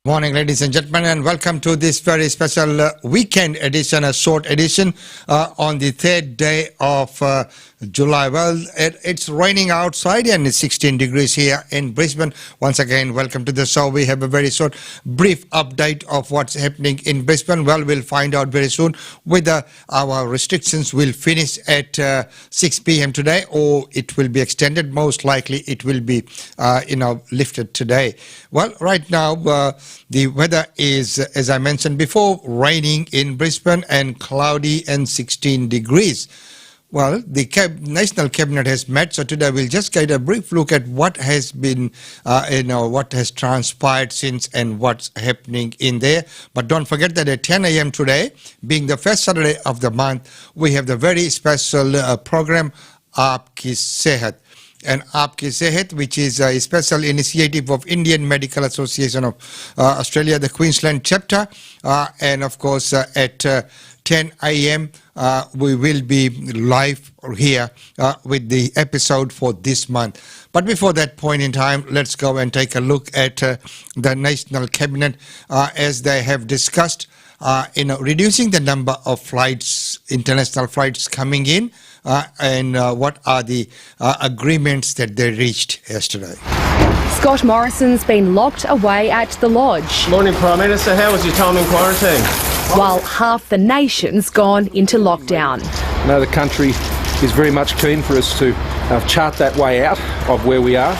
Morning, ladies and gentlemen, and welcome to this very special weekend edition, a short edition on the third day of July. Well, it's raining outside and it's 16 degrees here in Brisbane. Once again, welcome to the show. We have a very short, brief update of what's happening in Brisbane. Well, we'll find out very soon whether our restrictions will finish at 6 p.m. today or it will be extended. Most likely it will be, lifted today. Well, right now, the weather is, as I mentioned before, raining in Brisbane and cloudy and 16 degrees. Well, the National Cabinet has met, so today we'll just get a brief look at what has been, what has transpired since and what's happening in there. But don't forget that at 10 a.m. today, being the first Saturday of the month, we have the very special program, Aapki Sehat. And Aapki Sehat, which is a special initiative of Indian Medical Association of Australia, the Queensland chapter. And of course, at 10 a.m., we will be live here with the episode for this month. But before that point in time, let's go and take a look at the National Cabinet as they have discussed reducing the number of flights, international flights coming in, and what are the agreements that they reached yesterday. Scott Morrison's been locked away at the lodge. Morning, Prime Minister. How was your time in quarantine? While half the nation's gone into lockdown. I know the country is very much keen for us to chart that way out of where we are.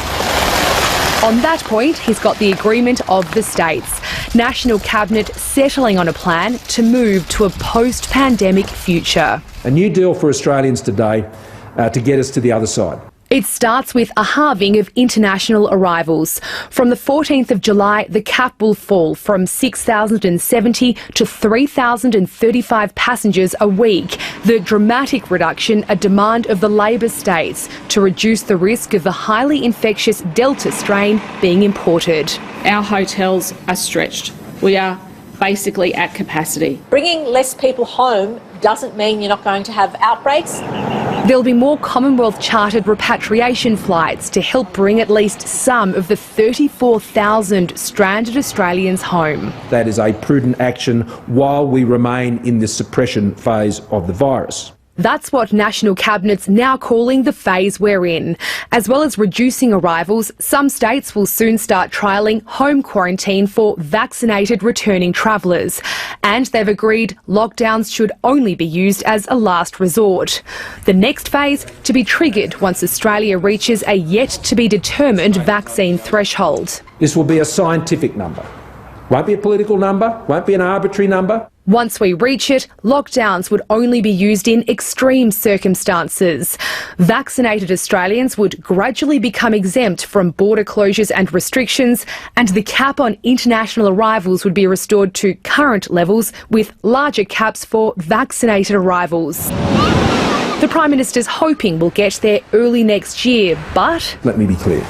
On that point, he's got the agreement of the states. National Cabinet settling on a plan to move to a post-pandemic future. A new deal for Australians today to get us to the other side. It starts with a halving of international arrivals. From the 14th of July, the cap will fall from 6,070 to 3,035 passengers a week. The dramatic reduction, a demand of the Labor states to reduce the risk of the highly infectious Delta strain being imported. Our hotels are stretched. We are basically at capacity. Bringing less people home doesn't mean you're not going to have outbreaks. There'll be more Commonwealth-chartered repatriation flights to help bring at least some of the 34,000 stranded Australians home. That is a prudent action while we remain in the suppression phase of the virus. That's what National Cabinet's now calling the phase we're in. As well as reducing arrivals, some states will soon start trialling home quarantine for vaccinated returning travellers. And they've agreed lockdowns should only be used as a last resort. The next phase to be triggered once Australia reaches a yet-to-be-determined vaccine threshold. This will be a scientific number. Won't be a political number, won't be an arbitrary number. Once we reach it, lockdowns would only be used in extreme circumstances. Vaccinated Australians would gradually become exempt from border closures and restrictions, and the cap on international arrivals would be restored to current levels with larger caps for vaccinated arrivals. The Prime Minister's hoping we'll get there early next year, but... Let me be clear.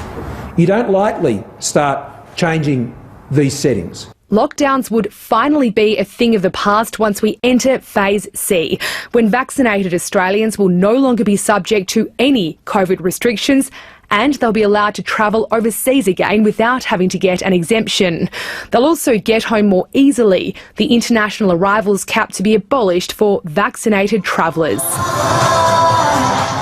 You don't lightly start changing these settings. Lockdowns would finally be a thing of the past once we enter Phase C, when vaccinated Australians will no longer be subject to any COVID restrictions and they'll be allowed to travel overseas again without having to get an exemption. They'll also get home more easily, the international arrivals cap to be abolished for vaccinated travellers.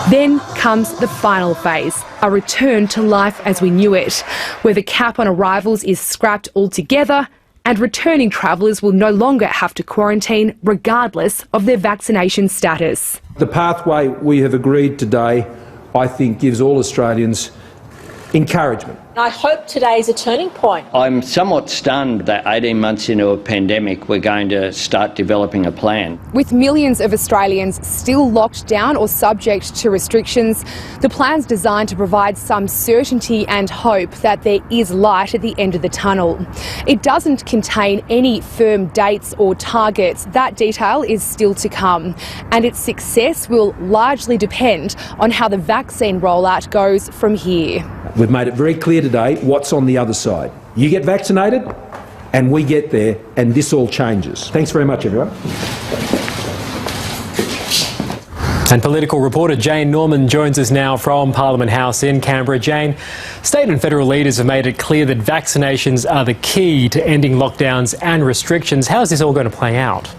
Then comes the final phase, a return to life as we knew it, where the cap on arrivals is scrapped altogether and returning travellers will no longer have to quarantine regardless of their vaccination status. The pathway we have agreed today, I think, gives all Australians encouragement. I hope today is a turning point. I'm somewhat stunned that 18 months into a pandemic we're going to start developing a plan. With millions of Australians still locked down or subject to restrictions, the plan's designed to provide some certainty and hope that there is light at the end of the tunnel. It doesn't contain any firm dates or targets. That detail is still to come, and its success will largely depend on how the vaccine rollout goes from here. We've made it very clear today what's on the other side. You get vaccinated and we get there and this all changes. Thanks very much, everyone. And political reporter Jane Norman joins us now from Parliament House in Canberra. Jane, state and federal leaders have made it clear that vaccinations are the key to ending lockdowns and restrictions. How is this all going to play out?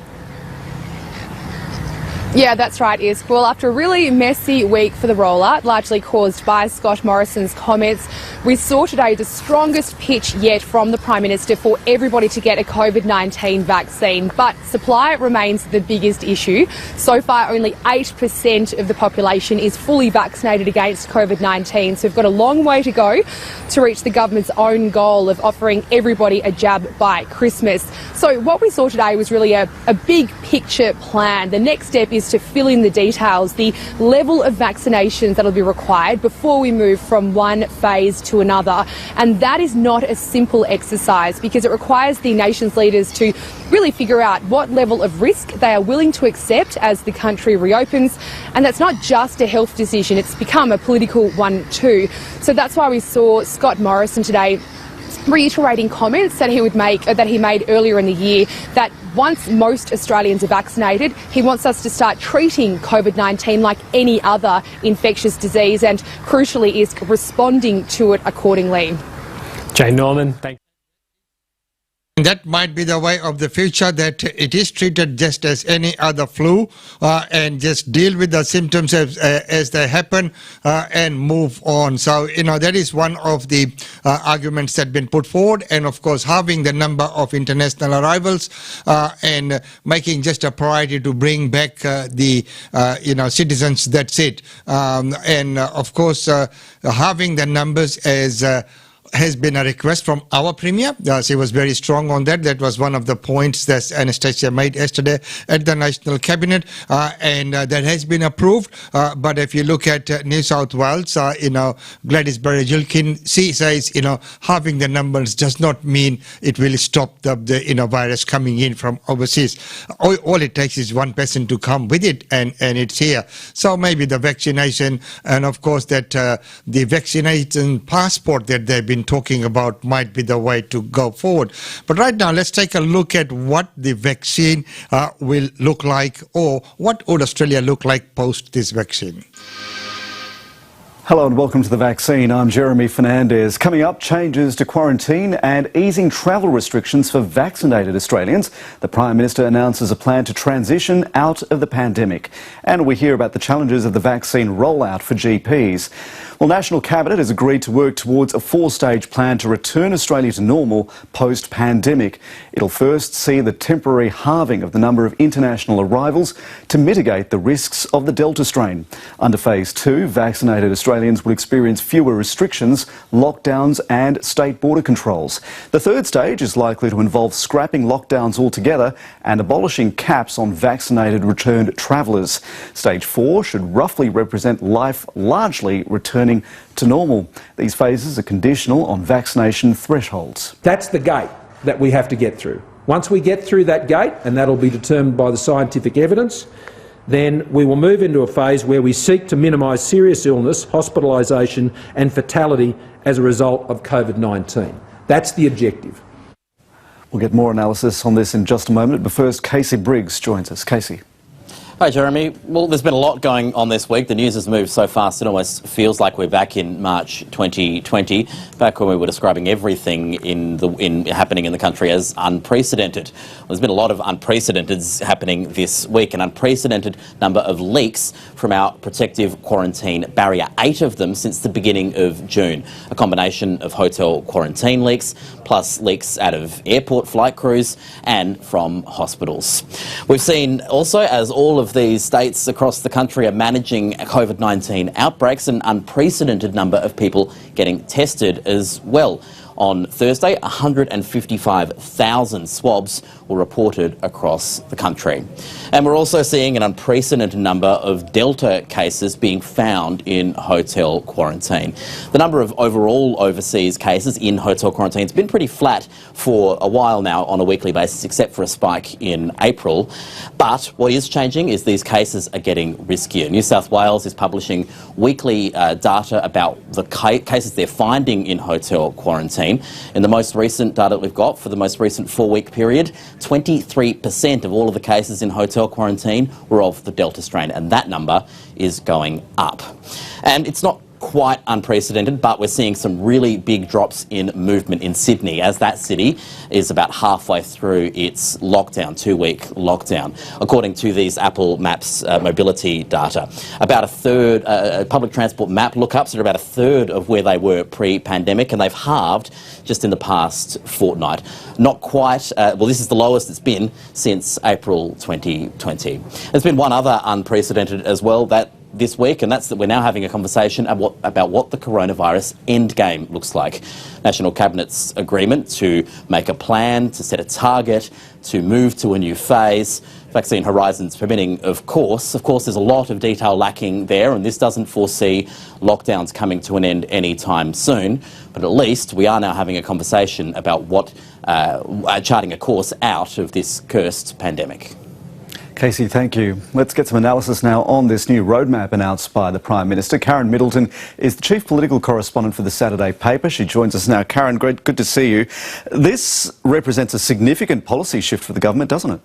Yeah, that's right, Isk. Well, after a really messy week for the rollout, largely caused by Scott Morrison's comments, we saw today the strongest pitch yet from the Prime Minister for everybody to get a COVID-19 vaccine. But supply remains the biggest issue. So far, only 8% of the population is fully vaccinated against COVID-19. So we've got a long way to go to reach the government's own goal of offering everybody a jab by Christmas. So what we saw today was really a big picture plan. The next step is to fill in the details, the level of vaccinations that will be required before we move from one phase to another. And that is not a simple exercise because it requires the nation's leaders to really figure out what level of risk they are willing to accept as the country reopens. And that's not just a health decision, it's become a political one too. So that's why we saw Scott Morrison today reiterating comments that he made earlier in the year that once most Australians are vaccinated, he wants us to start treating COVID-19 like any other infectious disease and, crucially, is responding to it accordingly. Jane Norman, thank you. That might be the way of the future, that it is treated just as any other flu and just deal with the symptoms as they happen and move on. So, that is one of the arguments that have been put forward. And, of course, halving the number of international arrivals and making just a priority to bring back the citizens, that's it. And, of course, halving the numbers has been a request from our Premier. She was very strong on that. That was one of the points that Anastasia made yesterday at the National Cabinet, and that has been approved. But if you look at New South Wales, Gladys Berejiklian, she says, halving the numbers does not mean it will stop the virus coming in from overseas. All it takes is one person to come with it, and it's here. So maybe the vaccination, and of course that the vaccination passport that they've been talking about might be the way to go forward. But right now, let's take a look at what the vaccine will look like, or what would Australia look like post this vaccine. Hello and welcome to The Vaccine. I'm Jeremy Fernandez. Coming up, changes to quarantine and easing travel restrictions for vaccinated Australians. The Prime Minister announces a plan to transition out of the pandemic. And we hear about the challenges of the vaccine rollout for GPs. Well, National Cabinet has agreed to work towards a 4-stage plan to return Australia to normal post-pandemic. It'll first see the temporary halving of the number of international arrivals to mitigate the risks of the Delta strain. Under Phase 2, vaccinated Australians will experience fewer restrictions, lockdowns and state border controls. The third stage is likely to involve scrapping lockdowns altogether and abolishing caps on vaccinated returned travellers. Stage 4 should roughly represent life largely returning to normal. These phases are conditional on vaccination thresholds. That's the gate that we have to get through. Once we get through that gate, and that'll be determined by the scientific evidence, then we will move into a phase where we seek to minimise serious illness, hospitalisation and fatality as a result of COVID-19. That's the objective. We'll get more analysis on this in just a moment, but first Casey Briggs joins us. Casey. Hi, Jeremy. Well, there's been a lot going on this week. The news has moved so fast it almost feels like we're back in March 2020, back when we were describing everything happening in the country as unprecedented. Well, there's been a lot of unprecedenteds happening this week, an unprecedented number of leaks from our protective quarantine barrier, 8 of them since the beginning of June. A combination of hotel quarantine leaks, plus leaks out of airport flight crews and from hospitals. We've seen also, as all of these states across the country are managing COVID-19 outbreaks, an unprecedented number of people getting tested as well. On Thursday, 155,000 swabs were reported across the country. And we're also seeing an unprecedented number of Delta cases being found in hotel quarantine. The number of overall overseas cases in hotel quarantine has been pretty flat for a while now on a weekly basis, except for a spike in April. But what is changing is these cases are getting riskier. New South Wales is publishing weekly data about the cases they're finding in hotel quarantine. quarantine. In the most recent data that we've got for the most recent 4-week period, 23% of all of the cases in hotel quarantine were of the Delta strain, and that number is going up. And it's not quite unprecedented, but we're seeing some really big drops in movement in Sydney as that city is about halfway through its lockdown, 2-week lockdown. According to these Apple Maps mobility data, about a third, public transport map lookups are about a third of where they were pre-pandemic, and they've halved just in the past fortnight. Not quite, well, this is the lowest it's been since April 2020. There's been one other unprecedented as well, that this week, and that's that we're now having a conversation about what the coronavirus endgame looks like. National Cabinet's agreement to make a plan, to set a target, to move to a new phase. Vaccine horizons permitting, of course. Of course, there's a lot of detail lacking there, and this doesn't foresee lockdowns coming to an end anytime soon. But at least we are now having a conversation about what charting a course out of this cursed pandemic. Casey, thank you. Let's get some analysis now on this new roadmap announced by the Prime Minister. Karen Middleton is the Chief Political Correspondent for the Saturday paper. She joins us now. Karen, good to see you. This represents a significant policy shift for the government, doesn't it?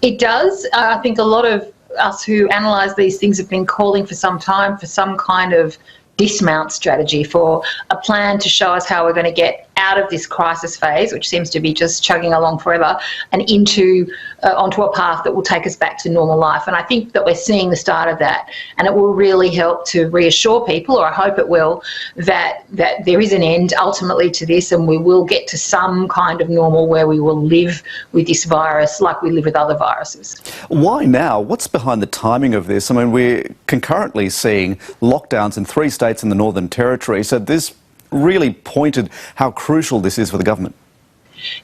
It does. I think a lot of us who analyse these things have been calling for some time for some kind of dismount strategy, for a plan to show us how we're going to get out of this crisis phase, which seems to be just chugging along forever, and onto a path that will take us back to normal life. And I think that we're seeing the start of that, and it will really help to reassure people, or I hope it will, that there is an end ultimately to this, and we will get to some kind of normal where we will live with this virus like we live with other viruses. Why now? What's behind the timing of this? I mean, we're concurrently seeing lockdowns in 3 states in the Northern Territory, so this really pointed how crucial this is for the government.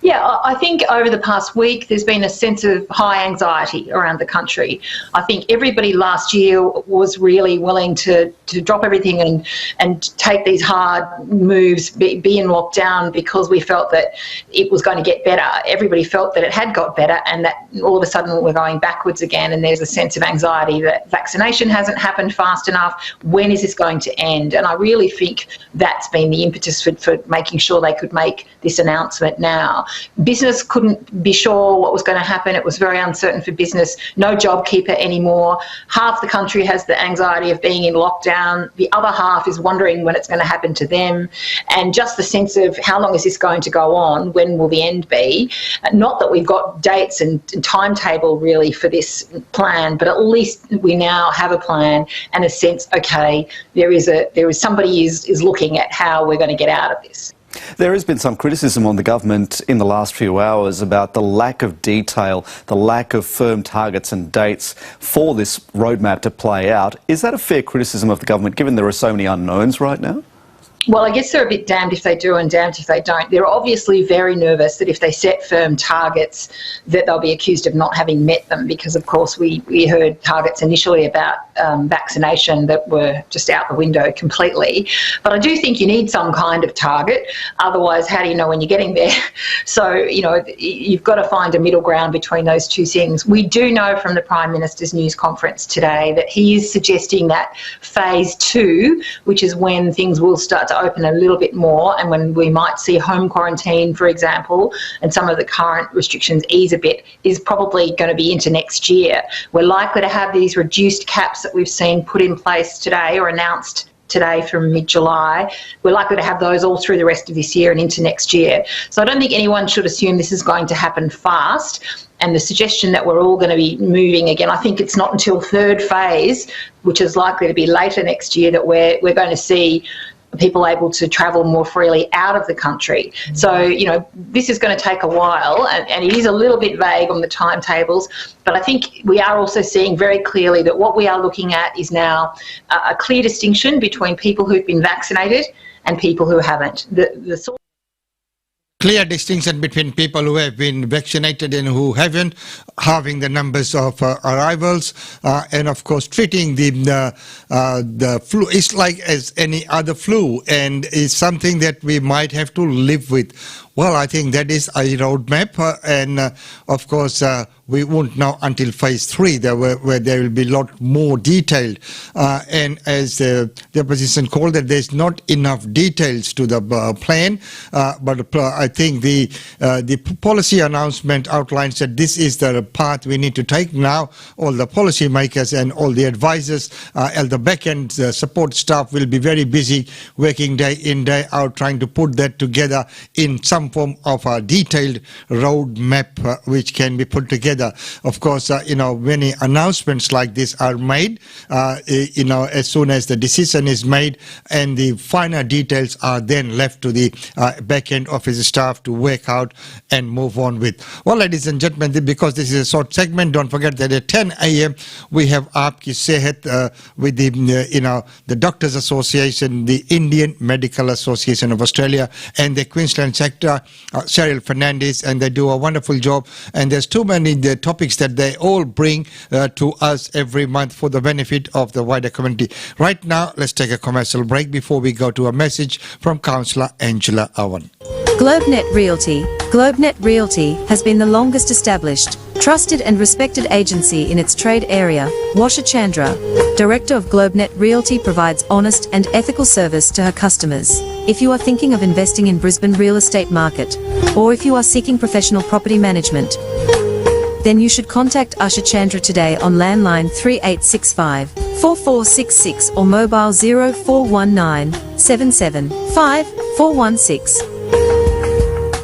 Yeah, I think over the past week there's been a sense of high anxiety around the country. I think everybody last year was really willing to drop everything and take these hard moves, be in lockdown, because we felt that it was going to get better. Everybody felt that it had got better, and that all of a sudden we're going backwards again, and there's a sense of anxiety that vaccination hasn't happened fast enough. When is this going to end? And I really think that's been the impetus for making sure they could make this announcement now. Business couldn't be sure what was going to happen. It was very uncertain for business. No JobKeeper anymore. Half the country has the anxiety of being in lockdown. The other half is wondering when it's going to happen to them. And just the sense of how long is this going to go on? When will the end be? Not that we've got dates and timetable really for this plan, but at least we now have a plan and a sense, okay, there is somebody is looking at how we're going to get out of this. There has been some criticism on the government in the last few hours about the lack of detail, the lack of firm targets and dates for this roadmap to play out. Is that a fair criticism of the government, given there are so many unknowns right now? Well, I guess they're a bit damned if they do and damned if they don't. They're obviously very nervous that if they set firm targets that they'll be accused of not having met them, because, of course, we heard targets initially about vaccination that were just out the window completely. But I do think you need some kind of target. Otherwise, how do you know when you're getting there? So, you've got to find a middle ground between those two things. We do know from the Prime Minister's news conference today that he is suggesting that phase 2, which is when things will start to open a little bit more, and when we might see home quarantine, for example, and some of the current restrictions ease a bit, is probably going to be into next year. We're likely to have these reduced caps that we've seen put in place today or announced today from mid-July. We're likely to have those all through the rest of this year and into next year. So I don't think anyone should assume this is going to happen fast. And the suggestion that we're all going to be moving again, I think it's not until 3rd phase, which is likely to be later next year, that we're going to see people able to travel more freely out of the country. So, this is going to take a while, and it is a little bit vague on the timetables, but I think we are also seeing very clearly that what we are looking at is now a clear distinction between people who've been vaccinated and people who haven't. Clear distinction between people who have been vaccinated and who haven't, halving the numbers of arrivals, and of course treating the flu. It's like as any other flu, and is something that we might have to live with. Well, I think that is a roadmap, and of course, we won't know until phase 3, where there will be a lot more detailed. And as the opposition called it, there's not enough details to the plan. But I think the policy announcement outlines that this is the path we need to take. Now, all the policy makers and all the advisors and the back-end support staff will be very busy working day in, day out, trying to put that together in some form of a detailed roadmap which can be put together. Of course, many announcements like this are made, as soon as the decision is made, and the finer details are then left to the back-end office staff to work out and move on with. Well, ladies and gentlemen, because this is a short segment, don't forget that at 10 a.m. we have Aapki Sehat with the Doctors Association, the Indian Medical Association of Australia, and the Queensland sector, Cheryl Fernandez, and they do a wonderful job. And there's too many topics that they all bring to us every month for the benefit of the wider community. Right now, let's take a commercial break before we go to a message from Councillor Angela Owen. GlobeNet Realty. GlobeNet Realty has been the longest established, trusted and respected agency in its trade area. Washa Chandra, Director of GlobeNet Realty, provides honest and ethical service to her customers. If you are thinking of investing in Brisbane real estate market, or if you are seeking professional property management, then you should contact Usha Chandra today on landline 3865 4466 or mobile 0419 775 416.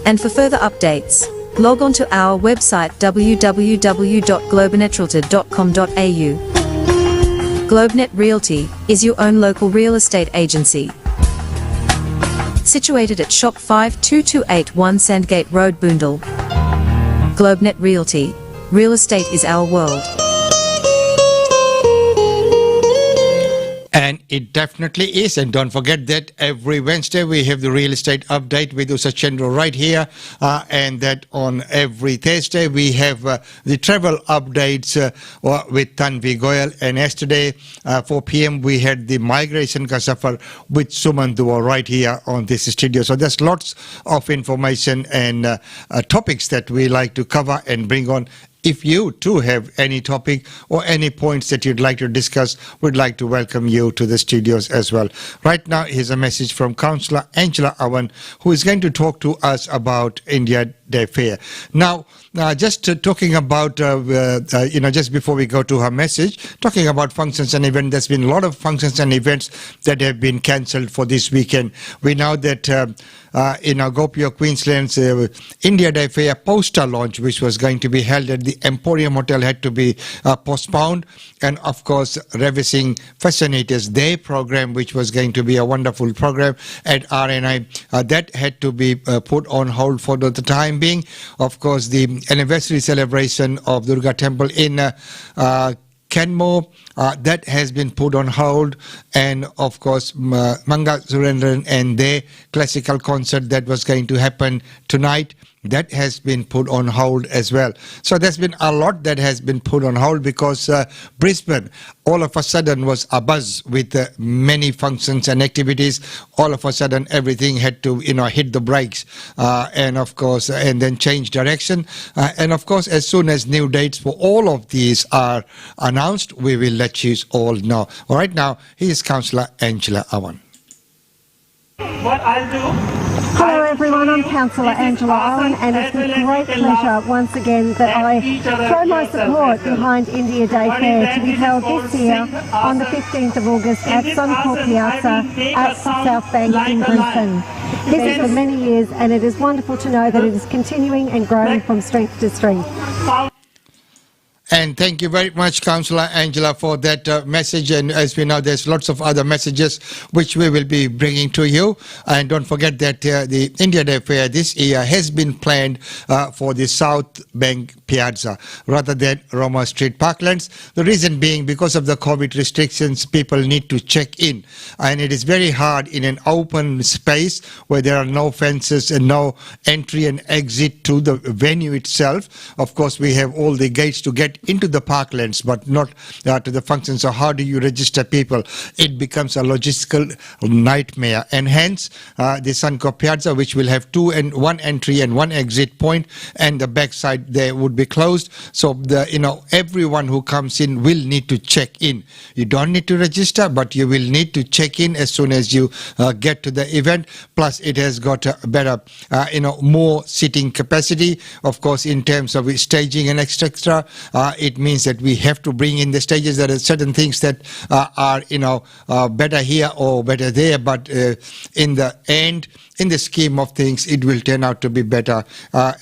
And for further updates, log on to our website www.globenetralty.com.au. GlobeNet Realty is your own local real estate agency. Situated at Shop 52281 Sandgate Road, Boondall. GlobeNet Realty. Real estate is our world. And it definitely is. And don't forget that every Wednesday we have the real estate update with Usha Chandra right here. And that on every Thursday we have the travel updates with Tanvi Goyal. And yesterday, 4 p.m., we had the migration ka safar with Suman Dua right here on this studio. So there's lots of information and topics that we like to cover and bring on. If you too have any topic or any points that you'd like to discuss, we'd like to welcome you to the studios as well. Right now, here's a message from Councillor Angela Owen, who is going to talk to us about India Day Fair. Now, just talking about, just before we go to her message, talking about functions and events, there's been a lot of functions and events that have been cancelled for this weekend. We know that in Gopio, Queensland's India Day Fair poster launch, which was going to be held at the Emporium Hotel, had to be postponed. And of course, Ravishing Fascinators Day program, which was going to be a wonderful program at RNI, that had to be put on hold for the time being. Of course, the anniversary celebration of Durga Temple in Canmore, that has been put on hold. And of course, Manga Surendran and their classical concert that was going to happen tonight, that has been put on hold as well. So there's been a lot that has been put on hold because Brisbane all of a sudden was abuzz with many functions and activities. All of a sudden everything had to hit the brakes and of course and then change direction. And of course, as soon as new dates for all of these are announced, we will let you all know. All right, now here's Councillor Angela Owen. What I'll do. Hello everyone, I'm Councillor Angela Owen, and it's with great pleasure once again that I throw my support behind India Day Fair to be held this year on the 15th of August at Suncorp Piazza at South Bank in Brisbane. This is for many years, and it is wonderful to know that it is continuing and growing from strength to strength. And thank you very much, Councillor Angela, for that message. And as we know, there's lots of other messages which we will be bringing to you. And don't forget that the India Day Fair this year has been planned for the South Bank Piazza rather than Roma Street Parklands. The reason being, because of the COVID restrictions, people need to check in. And it is very hard in an open space where there are no fences and no entry and exit to the venue itself. Of course, we have all the gates to get get into the parklands but not to the functions. So how do you register people? It becomes a logistical nightmare, and hence the Suncorp Piazza, which will have one entry and one exit point, and the backside there would be closed. So everyone who comes in will need to check in. You don't need to register, but you will need to check in as soon as you get to the event. Plus, it has got a better, more seating capacity. Of course, in terms of staging and extra, it means that we have to bring in the stages. There are certain things that are, better here or better there, but in the end, in the scheme of things, it will turn out to be better.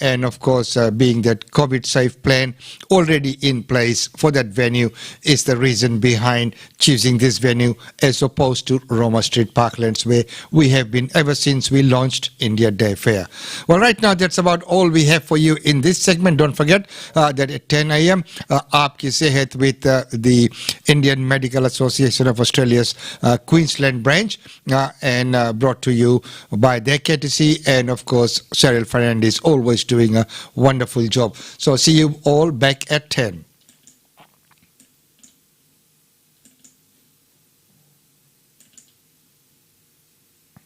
And of course, being that COVID-safe plan already in place for that venue is the reason behind choosing this venue as opposed to Roma Street Parklands, where we have been ever since we launched India Day Fair. Well, right now, that's about all we have for you in this segment. Don't forget that at 10 a.m., Aapki Sehat with the Indian Medical Association of Australia's Queensland branch, and brought to you by their courtesy, and of course Cheryl Fernandez always doing a wonderful job. So see you all back at 10.